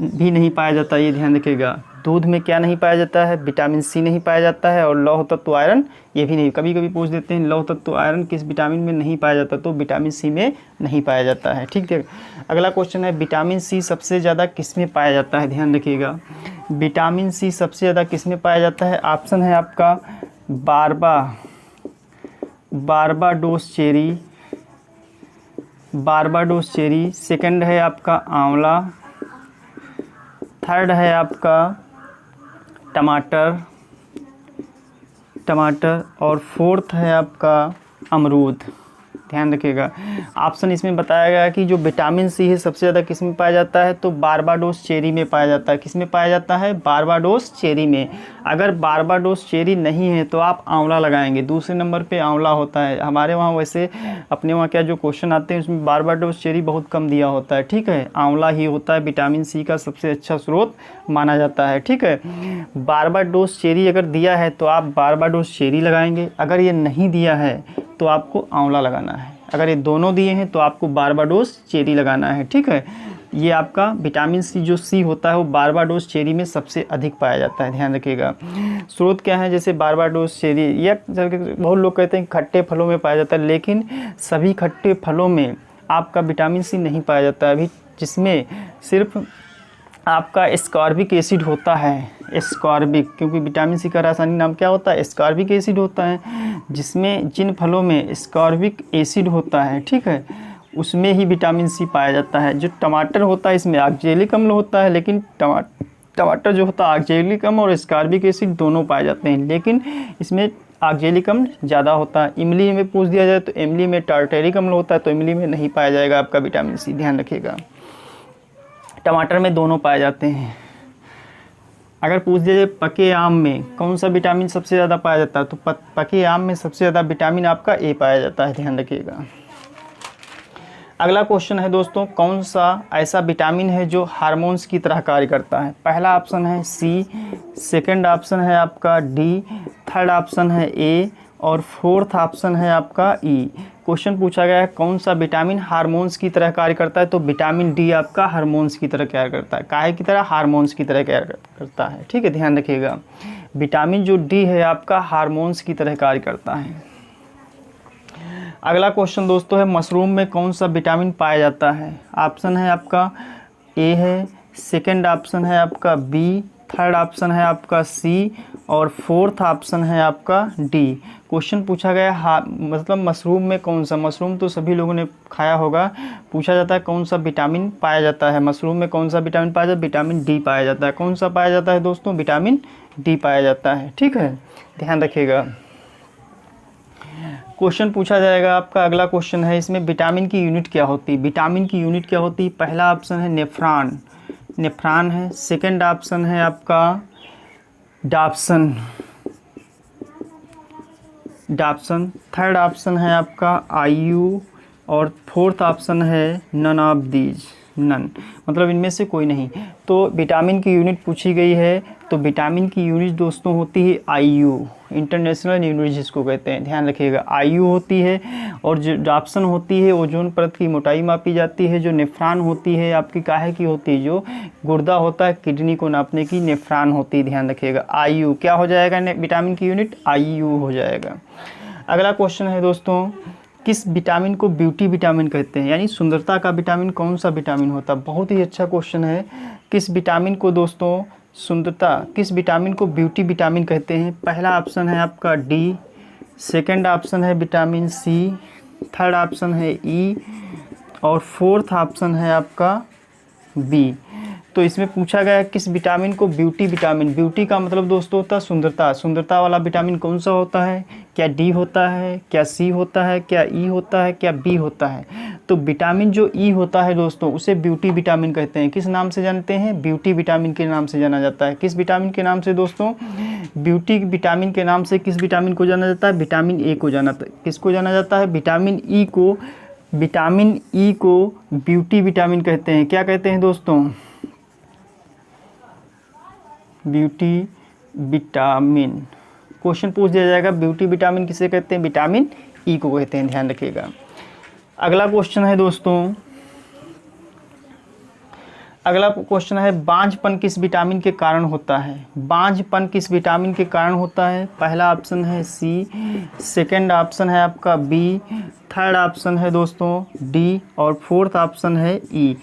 भी नहीं पाया जाता, ये ध्यान रखिएगा। दूध में क्या नहीं पाया जाता है? विटामिन सी नहीं पाया जाता है और लौह तत्व आयरन ये भी नहीं। कभी कभी पूछ देते हैं लौह तत्व आयरन किस विटामिन में नहीं पाया जाता, तो विटामिन सी में नहीं पाया जाता है। ठीक है, अगला क्वेश्चन है, विटामिन सी सबसे ज़्यादा किस में पाया जाता है? ध्यान रखिएगा, विटामिन सी सबसे ज़्यादा किस में पाया जाता है? ऑप्शन है आपका बारबाडोस चेरी, सेकंड है आपका आंवला, थर्ड है आपका टमाटर और फोर्थ है आपका अमरूद। ध्यान रखिएगा, ऑप्शन इसमें बताया गया कि जो विटामिन सी है सबसे ज़्यादा किस में पाया जाता है? तो बारबाडोस चेरी में पाया जाता है। किस में पाया जाता है? बारबाडोस चेरी में। अगर बारबाडोस चेरी नहीं है तो आप आंवला लगाएंगे, दूसरे नंबर पे आंवला होता है। हमारे वहाँ वैसे अपने वहाँ क्या जो क्वेश्चन आते हैं उसमें बारबाडोस चेरी बहुत कम दिया होता है। ठीक है, आंवला ही होता है विटामिन सी का सबसे अच्छा स्रोत माना जाता है। ठीक है, बारबाडोस चेरी अगर दिया है तो आप बारबाडोस चेरी लगाएंगे, अगर ये नहीं दिया है तो आपको आंवला लगाना है। अगर ये दोनों दिए हैं तो आपको बारबाडोस चेरी लगाना है। ठीक है, ये आपका विटामिन सी जो सी होता है वो बारबाडोस चेरी में सबसे अधिक पाया जाता है, ध्यान रखिएगा। स्रोत क्या है? जैसे बारबाडोस चेरी या बहुत लोग कहते हैं खट्टे फलों में पाया जाता है, लेकिन सभी खट्टे फलों में आपका विटामिन सी नहीं पाया जाता है। अभी जिसमें सिर्फ आपका एस्कॉर्बिक एसिड होता है, एस्कॉर्बिक, क्योंकि विटामिन सी का रासायनिक नाम क्या होता है? एस्कॉर्बिक एसिड होता है। जिन फलों में एस्कॉर्बिक एसिड होता है, ठीक है, उसमें ही विटामिन सी पाया जाता है। जो टमाटर होता है इसमें ऑक्जेलिक अम्ल होता है, लेकिन टमाटर जो होता है ऑक्जेलिक अम्ल और एस्कॉर्बिक एसिड दोनों पाए जाते हैं, लेकिन इसमें ऑक्जेलिक अम्ल ज़्यादा होता है। इमली में पूछ दिया जाए तो इमली में टार्टेरिक अम्ल होता है, तो इमली में नहीं पाया जाएगा आपका विटामिन सी, ध्यान रखिएगा। टमाटर में दोनों पाए जाते हैं। अगर पूछ दिया जाए पके आम में कौन सा विटामिन सबसे ज़्यादा पाया जाता है, तो पके आम में सबसे ज़्यादा विटामिन आपका ए पाया जाता है, ध्यान रखिएगा। अगला क्वेश्चन है दोस्तों, कौन सा ऐसा विटामिन है जो हार्मोन्स की तरह कार्य करता है? पहला ऑप्शन है सी, सेकंड ऑप्शन है आपका डी, थर्ड ऑप्शन है ए और फोर्थ ऑप्शन है आपका ई। क्वेश्चन पूछा गया है कौन सा विटामिन हार्मोन्स की तरह कार्य करता है, तो विटामिन डी आपका हार्मोन्स की तरह कार्य करता है। काहे की तरह? हार्मोन्स की तरह कार्य करता है। ठीक है, ध्यान रखिएगा, विटामिन जो डी है आपका हार्मोन्स की तरह कार्य करता है। अगला क्वेश्चन दोस्तों है, मशरूम में कौन सा विटामिन पाया जाता है? ऑप्शन है आपका ए है, सेकंड ऑप्शन है आपका बी, थर्ड ऑप्शन है आपका सी और फोर्थ ऑप्शन है आपका डी। क्वेश्चन पूछा गया मतलब मशरूम में कौन सा, मशरूम तो सभी लोगों ने खाया होगा, पूछा जाता है कौन सा विटामिन पाया जाता है मशरूम में, कौन सा विटामिन पाया जाता है? विटामिन डी पाया जाता है। कौन सा पाया जाता है दोस्तों? विटामिन डी पाया जाता है। ठीक है, ध्यान रखिएगा। क्वेश्चन पूछा जाएगा आपका, अगला क्वेश्चन है, इसमें विटामिन की यूनिट क्या होती है? विटामिन की यूनिट क्या होती है? पहला ऑप्शन है नेफ्रॉन है, सेकंड ऑप्शन है आपका डाप्सन, थर्ड ऑप्शन है आपका आईयू और फोर्थ ऑप्शन है नन ऑफ दीज। नन, मतलब इनमें से कोई नहीं। तो विटामिन की यूनिट पूछी गई है, तो विटामिन की यूनिट दोस्तों होती है IU, इंटरनेशनल यूनिट जिसको कहते हैं, ध्यान रखिएगा IU होती है। और जो डाप्सन होती है ओजोन परत की मोटाई मापी जाती है। जो नेफ्रॉन होती है आपकी काहे की होती है, जो गुर्दा होता है किडनी को नापने की, नेफ्रॉन होती है, ध्यान रखिएगा। IU क्या हो जाएगा, विटामिन की यूनिट IU हो जाएगा। अगला क्वेश्चन है दोस्तों, किस विटामिन को ब्यूटी विटामिन कहते हैं, यानी सुंदरता का विटामिन कौन सा विटामिन होता है। बहुत ही अच्छा क्वेश्चन है। किस विटामिन को दोस्तों सुंदरता, किस विटामिन को ब्यूटी विटामिन कहते हैं। पहला ऑप्शन है आपका D, सेकंड ऑप्शन है विटामिन C, थर्ड ऑप्शन है E और फोर्थ ऑप्शन है आपका B। तो इसमें पूछा गया है किस विटामिन को ब्यूटी विटामिन, ब्यूटी का मतलब दोस्तों होता है सुंदरता, सुंदरता वाला विटामिन कौन सा होता है, क्या D होता है, क्या C होता है, क्या E होता है, क्या B होता है। तो विटामिन जो E होता है दोस्तों उसे ब्यूटी विटामिन कहते हैं। किस नाम से जानते हैं, ब्यूटी विटामिन के नाम से जाना जाता है। किस विटामिन के नाम से दोस्तों, ब्यूटी विटामिन के नाम से। किस विटामिन को जाना जाता है, विटामिन ए को जाना, किसको जाना जाता है, विटामिन E को, विटामिन E को ब्यूटी विटामिन कहते हैं। क्या कहते हैं दोस्तों, ब्यूटी विटामिन। क्वेश्चन पूछ दिया जाएगा ब्यूटी विटामिन किसे कहते हैं, विटामिन E को कहते हैं, ध्यान रखिएगा। अगला क्वेश्चन है दोस्तों, अगला क्वेश्चन है बांझपन किस विटामिन के कारण होता है। बांझपन किस विटामिन के कारण होता है। पहला ऑप्शन है C, सेकंड ऑप्शन है आपका B, थर्ड ऑप्शन है दोस्तों D और फोर्थ ऑप्शन है E।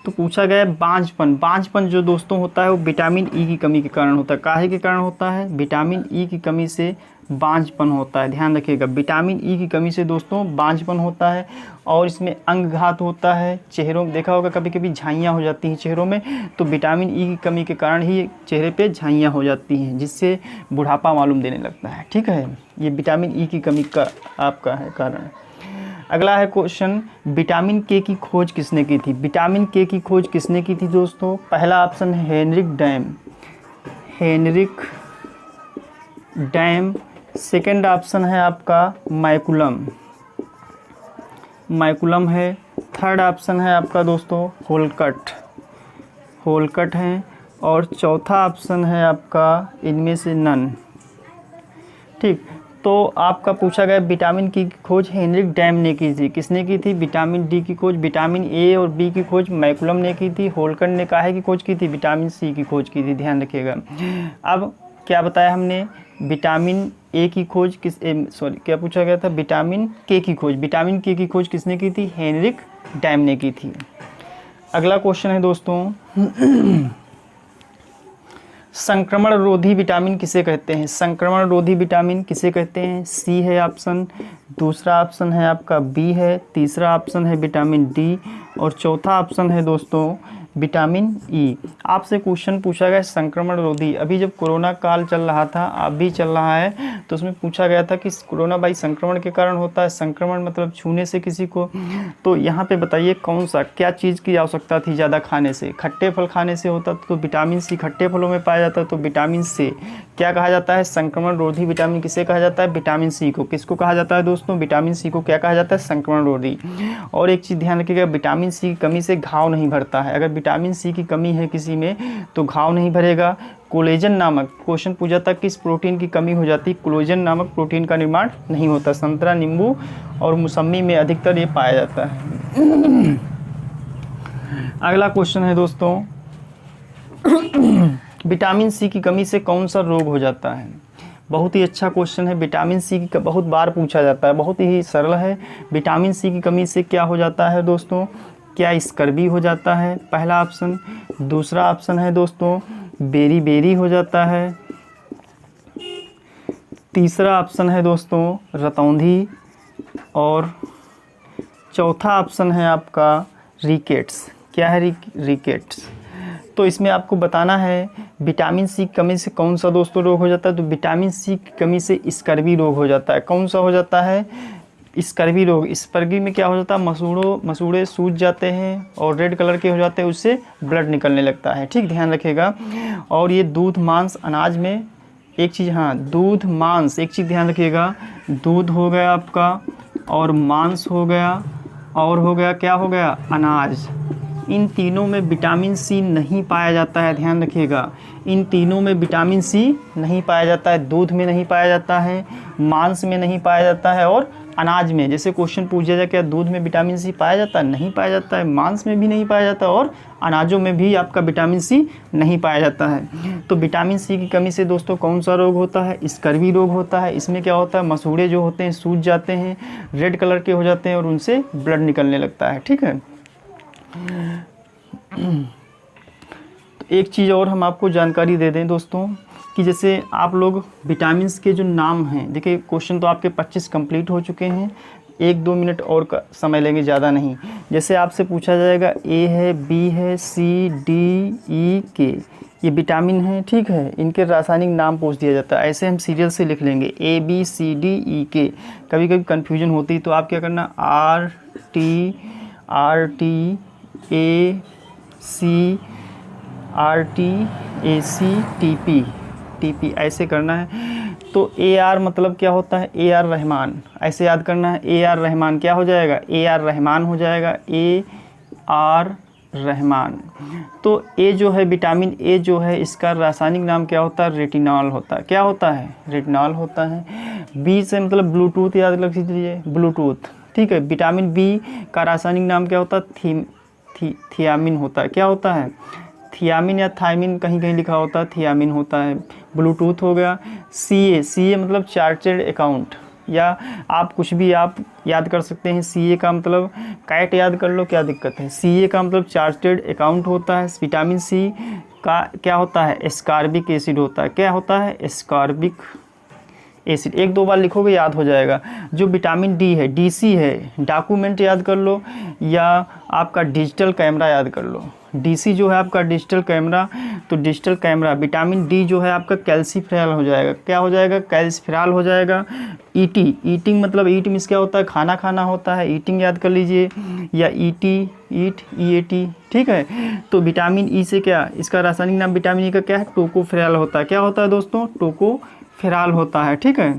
तो पूछा गया है बांझपन, बांझपन जो दोस्तों होता है वो विटामिन E की कमी के कारण होता है। काहे के कारण होता है, विटामिन E की कमी से बांझपन होता है, ध्यान रखिएगा। विटामिन E की कमी से दोस्तों बांझपन होता है और इसमें अंगघात होता है। चेहरों में देखा होगा कभी कभी झाइयाँ हो जाती हैं चेहरों में, तो विटामिन E की कमी के कारण ही चेहरे पे झाइयाँ हो जाती हैं, जिससे बुढ़ापा मालूम देने लगता है। ठीक है, ये विटामिन E की कमी का आपका है कारण। अगला है क्वेश्चन, विटामिन K की खोज किसने की थी। विटामिन K की खोज किसने की थी दोस्तों। पहला ऑप्शन है Henrik Dam, Henrik Dam. Second option है आपका मैकुलम, मैकुलम है। थर्ड ऑप्शन है आपका दोस्तों होलकट, होलकट है। और चौथा ऑप्शन है आपका इनमें से नन। ठीक, तो आपका पूछा गया विटामिन की खोज हेनरिक डैम ने की थी। किसने की थी, विटामिन डी की खोज, विटामिन ए और बी की खोज मैकुलम ने की थी। होलकट ने काहे की खोज की थी, विटामिन सी की खोज की थी, ध्यान रखिएगा। अब क्या बताया हमने, विटामिन ए की खोज क्या पूछा गया था, विटामिन के की खोज, विटामिन के की खोज किसने की थी, हेनरिक डैम ने की थी। अगला क्वेश्चन है दोस्तों, संक्रमण रोधी विटामिन किसे कहते हैं। संक्रमण रोधी विटामिन किसे कहते हैं। सी है ऑप्शन, दूसरा ऑप्शन है आपका बी है, तीसरा ऑप्शन है विटामिन डी और चौथा ऑप्शन है दोस्तों विटामिन ई। आपसे क्वेश्चन पूछा गया संक्रमण रोधी, अभी जब कोरोना काल चल रहा था, अभी चल रहा है, तो उसमें पूछा गया था कि कोरोना भाई संक्रमण के कारण होता है। संक्रमण मतलब छूने से किसी को, तो यहाँ पे बताइए कौन सा, क्या चीज़ की आवश्यकता थी ज़्यादा खाने से। खट्टे फल खाने से होता तो विटामिन सी खट्टे फलों में पाया जाता है, तो विटामिन से क्या कहा जाता है, संक्रमण रोधी विटामिन किसे कहा जाता है, विटामिन सी को। किसको कहा जाता है दोस्तों, विटामिन सी को क्या कहा जाता है, संक्रमण रोधी। और एक चीज़ ध्यान रखिएगा, विटामिन सी की कमी से घाव नहीं भरता है। अगर विटामिन सी की कमी है किसी में तो घाव नहीं भरेगा। कोलेजन नामक, क्वेश्चन पूछा था किस प्रोटीन की कमी हो जाती है, कोलेजन नामक प्रोटीन का निर्माण नहीं होता। संतरा, नींबू और मौसमी में अधिकतर ये पाया जाता है। अगला क्वेश्चन है दोस्तों, विटामिन सी की कमी से कौन सा रोग हो जाता है। बहुत ही अच्छा क्वेश्चन है, विटामिन सी की बहुत बार पूछा जाता है, बहुत ही सरल है। विटामिन सी की कमी से क्या हो जाता है दोस्तों, क्या स्कर्वी हो जाता है, पहला ऑप्शन। दूसरा ऑप्शन है दोस्तों बेरी बेरी हो जाता है। तीसरा ऑप्शन है दोस्तों रतौंधी और चौथा ऑप्शन है आपका रिकेट्स। क्या है रिकेट्स। तो इसमें आपको बताना है विटामिन सी की कमी से कौन सा दोस्तों रोग हो जाता है, तो विटामिन सी की कमी से स्कर्वी रोग हो जाता है। कौन सा हो जाता है, स्कर्वी रोग। स्कर्वी में क्या हो जाता है, मसूड़े सूज जाते हैं और रेड कलर के हो जाते हैं, उससे ब्लड निकलने लगता है। ठीक, ध्यान रखिएगा। और ये दूध मांस अनाज में एक चीज़, हाँ दूध मांस, एक चीज़ ध्यान रखिएगा, दूध हो गया आपका और मांस हो गया और हो गया क्या हो गया, अनाज। इन तीनों में विटामिन सी नहीं पाया जाता है, ध्यान रखिएगा। इन तीनों में विटामिन सी नहीं पाया जाता है। दूध में नहीं पाया जाता है, मांस में नहीं पाया जाता है और अनाज में। जैसे क्वेश्चन पूछा जाए क्या दूध में विटामिन सी पाया जाता है, नहीं पाया जाता है। मांस में भी नहीं पाया जाता और अनाजों में भी आपका विटामिन सी नहीं पाया जाता है। तो विटामिन सी की कमी से दोस्तों कौन सा रोग होता है? स्कर्वी रोग होता है। इसमें क्या होता है, मसूड़े जो होते हैं सूज जाते हैं, रेड कलर के हो जाते हैं और उनसे ब्लड निकलने लगता है। ठीक है। तो एक चीज़ और हम आपको जानकारी दे दें दोस्तों कि जैसे आप लोग विटामिन के जो नाम हैं, देखिए क्वेश्चन तो आपके 25 कंप्लीट हो चुके हैं, 1-2 मिनट और का समय लेंगे, ज़्यादा नहीं। जैसे आपसे पूछा जाएगा ए है, बी है, सी, डी, ई, के, ये विटामिन है। ठीक है, इनके रासायनिक नाम पूछ दिया जाता है। ऐसे हम सीरियल से लिख लेंगे ए, बी, सी, डी, ई, के। कभी कभी कन्फ्यूजन होती है तो आप क्या करना, R T A C, R T A C, T P ऐसे करना है। तो ए आर मतलब क्या होता है, ए आर रहमान, ऐसे याद करना है। ए आर रहमान क्या हो जाएगा, ए आर रहमान हो जाएगा, ए आर रहमान। तो ए जो है विटामिन ए जो है इसका रासायनिक नाम क्या होता है, रेटिनॉल होता है। क्या होता है, रेटिनॉल होता है। बी से मतलब ब्लूटूथ याद रख लीजिए, ब्लूटूथ। ठीक है, विटामिन बी का रासायनिक नाम क्या होता है, थियामिन होता है। क्या होता है, थियामिन या थायमिन, कहीं कहीं लिखा होता है थियामिन होता है। ब्लूटूथ हो गया। सी ए मतलब चार्टर्ड अकाउंट, या आप कुछ भी आप याद कर सकते हैं। सी ए का मतलब कैट याद कर लो, क्या दिक्कत है। सी ए का मतलब चार्टर्ड अकाउंट होता है। विटामिन सी का क्या होता है, एस्कॉर्बिक एसिड होता है। क्या होता है, एस्कॉर्बिक एसिड। 1-2 बार लिखोगे याद हो जाएगा। जो विटामिन डी है, डीसी है, डॉक्यूमेंट याद कर लो या आपका डिजिटल कैमरा याद कर लो। डीसी जो है आपका डिजिटल कैमरा, तो डिजिटल कैमरा। विटामिन डी जो है आपका कैल्सीफेरॉल हो जाएगा। क्या हो जाएगा, कैल्सीफेरॉल हो जाएगा। ईटिंग मतलब ईट मीन्स क्या होता है, खाना खाना होता है, ईटिंग याद कर लीजिए, या ईटी। ठीक है। तो विटामिन ई से क्या, इसका रासायनिक नाम विटामिन ई का क्या है, टोकोफेरॉल होता है। क्या होता है दोस्तों, टोकोफेरॉल होता है। ठीक है।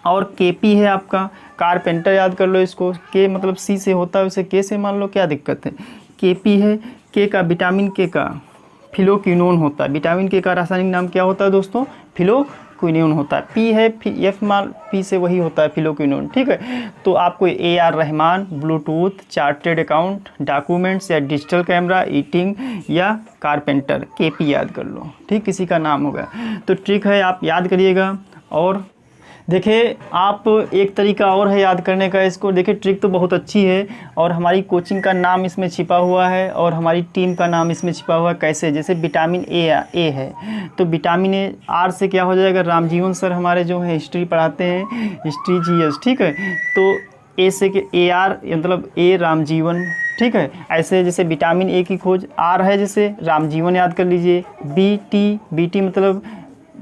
और केपी है आपका, कारपेंटर याद कर लो इसको। के मतलब सी से होता है, उसे के से मान लो, क्या दिक्कत है। केपी है। के का विटामिन के का फिलोक्विनोन होता है। विटामिन के का रासायनिक नाम क्या होता है दोस्तों, फिलोक्विनोन होता है। पी है, एफ मान पी से वही होता है, फिलोक्विनोन। ठीक है। तो आपको A R Rahman, Bluetooth, chartered account, documents या डिजिटल कैमरा, ईटिंग या कारपेंटर, केपी याद कर लो। ठीक, किसी का नाम होगा। तो ट्रिक है, आप याद करिएगा। और देखिए आप एक तरीका और है याद करने का इसको। देखिए ट्रिक तो बहुत अच्छी है और हमारी कोचिंग का नाम इसमें छिपा हुआ है और हमारी टीम का नाम इसमें छिपा हुआ है। कैसे, जैसे विटामिन ए है तो विटामिन ए, आर से क्या हो जाएगा, रामजीवन सर हमारे जो है हिस्ट्री पढ़ाते हैं, हिस्ट्री जीएस। ठीक है। तो ए से के ए आर मतलब ए रामजीवन। ठीक है। ऐसे जैसे विटामिन ए की खोज, आर है जैसे रामजीवन याद कर लीजिए। बी टी मतलब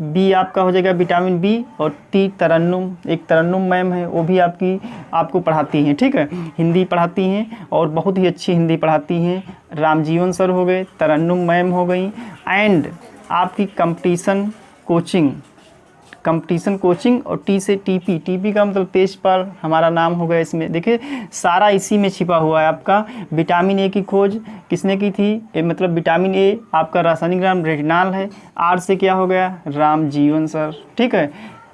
बी आपका हो जाएगा विटामिन बी, और टी तरन्नुम, एक तरन्नुम मैम है वो भी आपको पढ़ाती हैं। ठीक है, हिंदी पढ़ाती हैं और बहुत ही अच्छी हिंदी पढ़ाती हैं। रामजीवन सर हो गए, तरन्नुम मैम हो गई। एंड आपकी कंपटीशन कोचिंग और टी से टीपी का मतलब तेजपाल हमारा नाम हो गया इसमें। देखिए सारा इसी में छिपा हुआ है आपका। विटामिन ए की खोज किसने की थी, मतलब विटामिन ए आपका रासायनिक नाम रेटिनॉल है। आर से क्या हो गया, रामजीवन सर। ठीक है।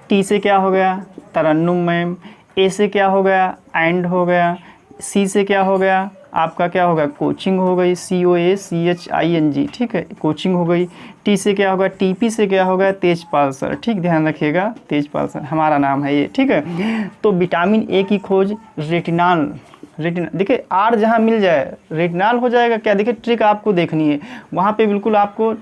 टी से क्या हो गया, तरन्नुम मैम। ए से क्या हो गया, एंड हो गया। सी से क्या हो गया, आपका क्या होगा, कोचिंग हो गई, COACHING। ठीक है, कोचिंग हो गई। टी से क्या होगा, TP से क्या होगा, तेजपाल सर। ठीक, ध्यान रखिएगा, तेजपाल सर हमारा नाम है ये। ठीक है। तो विटामिन ए की खोज रेटिनॉल, देखिए आर जहाँ मिल जाए रेटिनॉल हो जाएगा। क्या, देखिए ट्रिक आपको देखनी है वहाँ पे, बिल्कुल आपको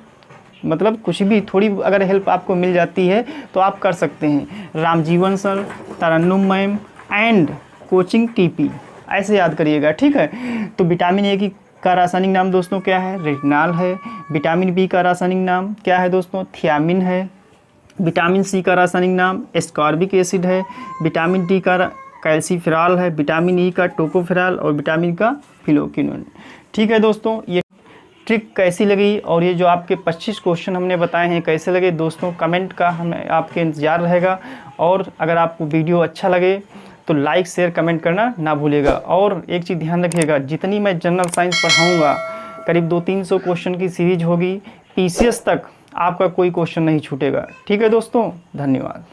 मतलब कुछ भी थोड़ी अगर हेल्प आपको मिल जाती है तो आप कर सकते हैं। Ramjivan sir, Tarannum ma'am and coaching TP, ऐसे याद करिएगा। ठीक है। तो विटामिन ए का रासायनिक नाम दोस्तों क्या है, रेटिनॉल है। विटामिन बी का रासायनिक नाम क्या है दोस्तों, थियामिन है। विटामिन सी का रासायनिक नाम एस्कॉर्बिक एसिड है। विटामिन डी का कैल्सीफेरॉल है। विटामिन ई का टोकोफेरॉल और विटामिन का फिलोक्विनोन। ठीक है दोस्तों, ये ट्रिक कैसी लगी और ये जो आपके 25 क्वेश्चन हमने बताए हैं कैसे लगे दोस्तों, कमेंट का हमें आपके इंतज़ार रहेगा। और अगर आपको वीडियो अच्छा लगे तो लाइक शेयर कमेंट करना ना भूलिएगा। और एक चीज़ ध्यान रखिएगा, जितनी मैं जनरल साइंस पढ़ाऊँगा करीब 200-300 क्वेश्चन की सीरीज होगी। पीसीएस तक आपका कोई क्वेश्चन नहीं छूटेगा। ठीक है दोस्तों, धन्यवाद।